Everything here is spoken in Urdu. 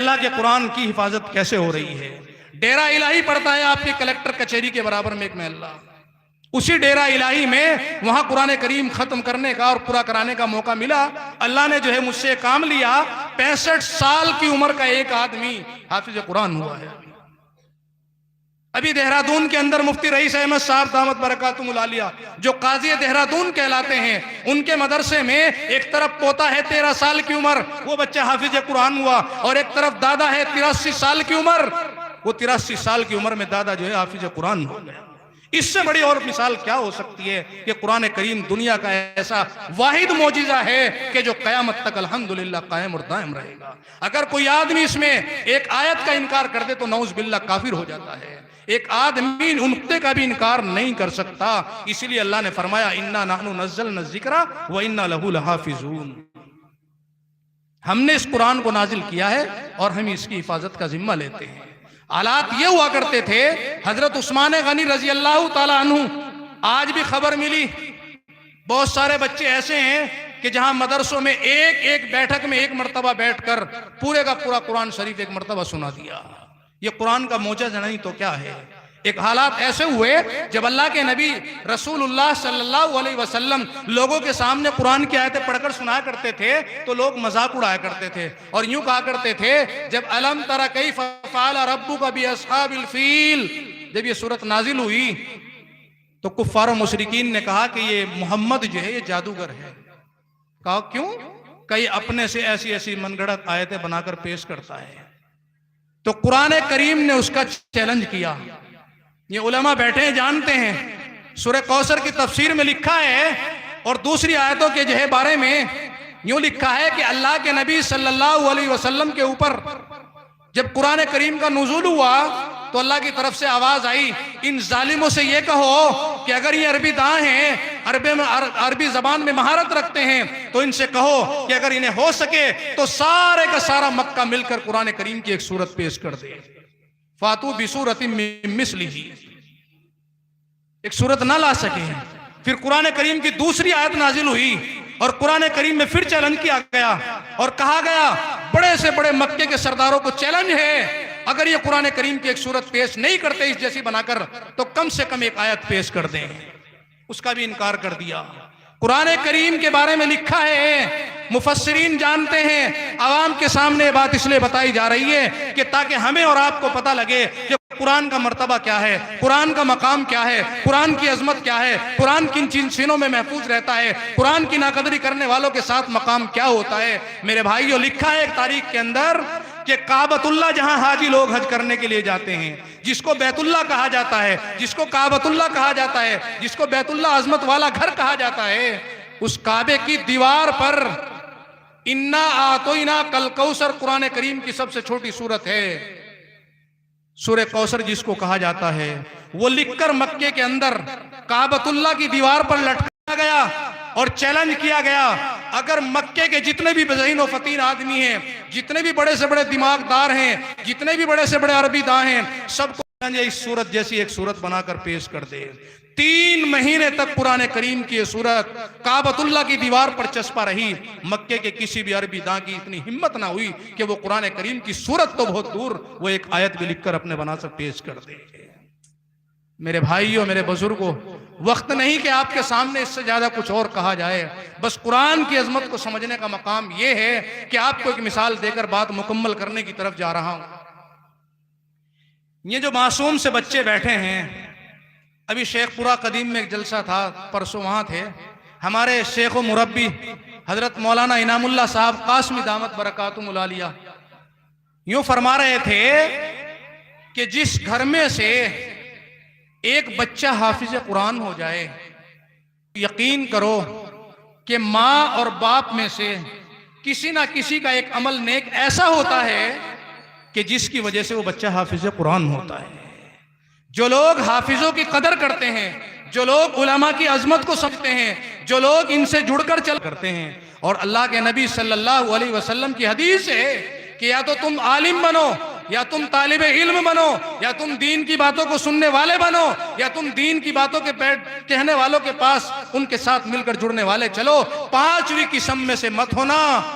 اللہ کے قرآن کی حفاظت کیسے ہو رہی ہے۔ ڈیرہ الہی پڑتا ہے آپ کی کلیکٹر کچہری کے برابر میں ایک محلہ، اسی ڈیرہ الہی میں وہاں قرآن کریم ختم کرنے کا اور پورا کرانے کا موقع ملا۔ اللہ نے جو ہے مجھ سے کام لیا، 65 سال کی عمر کا ایک آدمی حافظ قرآن ہوا ہے۔ ابھی دہرادون کے اندر مفتی رئیس احمد صاحب دامت برکاتہم العالیہ جو قاضی دہرادون کہلاتے ہیں، ان کے مدرسے میں ایک طرف پوتا ہے 13 سال کی عمر، وہ بچہ حافظ قرآن ہوا، اور ایک طرف دادا ہے 83 سال کی عمر، وہ 83 سال کی عمر میں دادا جو ہے حافظ قرآن ہو گیا۔ اس سے بڑی اور مثال کیا ہو سکتی ہے کہ قرآن کریم دنیا کا ایسا واحد معجزہ ہے کہ جو قیامت تک الحمدللہ قائم اور دائم رہے گا۔ اگر کوئی آدمی اس میں ایک آیت کا انکار کر دے تو نعوذ باللہ کافر ہو جاتا ہے۔ ایک آدمی نقطے کا بھی انکار نہیں کر سکتا، اسی لیے اللہ نے فرمایا اِنَّا نَحْنُ نَزَّلْنَا الذِّكْرَ وَإِنَّا لَهُ لَحَافِظُونَ۔ ہم نے اس قرآن کو نازل کیا ہے اور ہم اس کی حفاظت کا ذمہ لیتے ہیں۔ حالات یہ ہوا کرتے تھے، حضرت عثمان غنی رضی اللہ تعالیٰ عنہ، آج بھی خبر ملی بہت سارے بچے ایسے ہیں کہ جہاں مدرسوں میں ایک بیٹھک میں ایک مرتبہ بیٹھ کر پورے کا پورا قرآن شریف ایک مرتبہ سنا دیا۔ یہ قرآن کا معجزہ نہیں تو کیا ہے۔ ایک حالات ایسے ہوئے جب اللہ کے نبی رسول اللہ صلی اللہ علیہ وسلم لوگوں کے سامنے قرآن کی آیتیں پڑھ کر سنایا کرتے تھے تو لوگ مذاق اڑایا کرتے تھے اور یوں کہا کرتے تھے، جب الم تر کیف فعل ربک باصحاب الفیل، جب یہ سورت نازل ہوئی تو کفار و مشرکین نے کہا کہ یہ محمد جو ہے یہ جادوگر ہے۔ کہا کیوں؟ کہ اپنے سے ایسی ایسی من گھڑت آیتیں بنا کر پیش کرتا ہے۔ تو قرآن کریم نے اس کا چیلنج کیا۔ یہ علماء بیٹھے ہیں جانتے ہیں، سورہ کوثر کی تفسیر میں لکھا ہے اور دوسری آیتوں کے جو ہے بارے میں یوں لکھا ہے کہ اللہ کے نبی صلی اللہ علیہ وسلم کے اوپر جب قرآن کریم کا نزول ہوا تو اللہ کی طرف سے آواز آئی، ان ظالموں سے یہ کہو کہ اگر یہ عربی داں ہیں، عربی زبان میں مہارت رکھتے ہیں، تو ان سے کہو کہ اگر انہیں ہو سکے تو سارے کا سارا مکہ مل کر قرآن کریم کی ایک سورت پیش کر دے۔ فاتو بسورۃ من مثلہ، ایک سورت نہ لا سکے ہیں۔ پھر قرآن کریم کی دوسری آیت نازل ہوئی اور قرآن کریم میں پھر چیلنج کیا گیا اور کہا گیا بڑے سے بڑے مکے کے سرداروں کو چیلنج ہے، اگر یہ قرآن کریم کی ایک سورت پیش نہیں کرتے اس جیسی بنا کر تو کم سے کم ایک آیت پیش کر دیں۔ اس کا بھی انکار کر دیا۔ قرآن کریم کے بارے میں لکھا ہے، مفسرین جانتے ہیں، عوام کے سامنے یہ بات اس لیے بتائی جا رہی ہے کہ تاکہ ہمیں اور آپ کو پتہ لگے کہ قرآن کا مرتبہ کیا ہے، قرآن کا مقام کیا ہے، قرآن کی عظمت کیا ہے، قرآن کن سینوں میں محفوظ رہتا ہے، قرآن کی ناقدری کرنے والوں کے ساتھ مقام کیا ہوتا ہے۔ میرے بھائیو، لکھا ہے ایک تاریخ کے اندر کہ کعبۃ اللہ جہاں حاجی لوگ حج کرنے کے لیے جاتے ہیں، جس کو بیت اللہ کہا جاتا ہے، جس کو کعبۃ اللہ کہا جاتا ہے، جس کو بیت اللہ عظمت والا گھر کہا جاتا ہے، اس کعبے کی دیوار پر انا اعطیناک الکوثر قرآن کریم کی سب سے چھوٹی سورت ہے، سورہ کوثر جس کو کہا جاتا ہے، وہ لکھ کر مکے کے اندر کعبۃ اللہ کی دیوار پر لٹکایا گیا اور چیلنج کیا گیا، اگر مکے کے جتنے بھی بذہین و فطین آدمی ہیں، جتنے بھی بڑے سے بڑے دماغ دار ہیں، جتنے بھی بڑے سے بڑے عربی داں ہیں، سب کو اس سورت جیسی ایک سورت بنا کر پیش کر دے۔ 3 مہینے تک قرآن کریم کی یہ سورت کعبۃ اللہ کی دیوار پر چسپا رہی۔ مکے کے کسی بھی عربی داں کی اتنی ہمت نہ ہوئی کہ وہ قرآن کریم کی سورت تو بہت دور، وہ ایک آیت بھی لکھ کر اپنے بنا کر پیش کر دے۔ میرے بھائیوں، میرے بزرگوں، وقت نہیں کہ آپ کے سامنے اس سے زیادہ کچھ اور کہا جائے، بس قرآن کی عظمت کو سمجھنے کا مقام یہ ہے کہ آپ کو ایک مثال دے کر بات مکمل کرنے کی طرف جا رہا ہوں۔ یہ جو معصوم سے بچے بیٹھے ہیں، ابھی شیخ پورہ قدیم میں ایک جلسہ تھا، پرسوں وہاں تھے، ہمارے شیخ و مربی حضرت مولانا انعام اللہ صاحب قاسمی دامت برکاتہم العالیہ یوں فرما رہے تھے کہ جس گھر میں سے ایک بچہ حافظ قرآن ہو جائے، یقین کرو کہ ماں اور باپ میں سے کسی نہ کسی کا ایک عمل نیک ایسا ہوتا ہے کہ جس کی وجہ سے وہ بچہ حافظ قرآن ہوتا ہے۔ جو لوگ حافظوں کی قدر کرتے ہیں، جو لوگ علماء کی عظمت کو سمجھتے ہیں، جو لوگ ان سے جڑ کر چل کرتے ہیں، اور اللہ کے نبی صلی اللہ علیہ وسلم کی حدیث ہے کہ یا تو تم عالم بنو، یا تم طالب علم بنو، یا تم دین کی باتوں کو سننے والے بنو، یا تم دین کی باتوں کے کہنے والوں کے پاس ان کے ساتھ مل کر جڑنے والے چلو، 5ویں قسم میں سے مت ہونا۔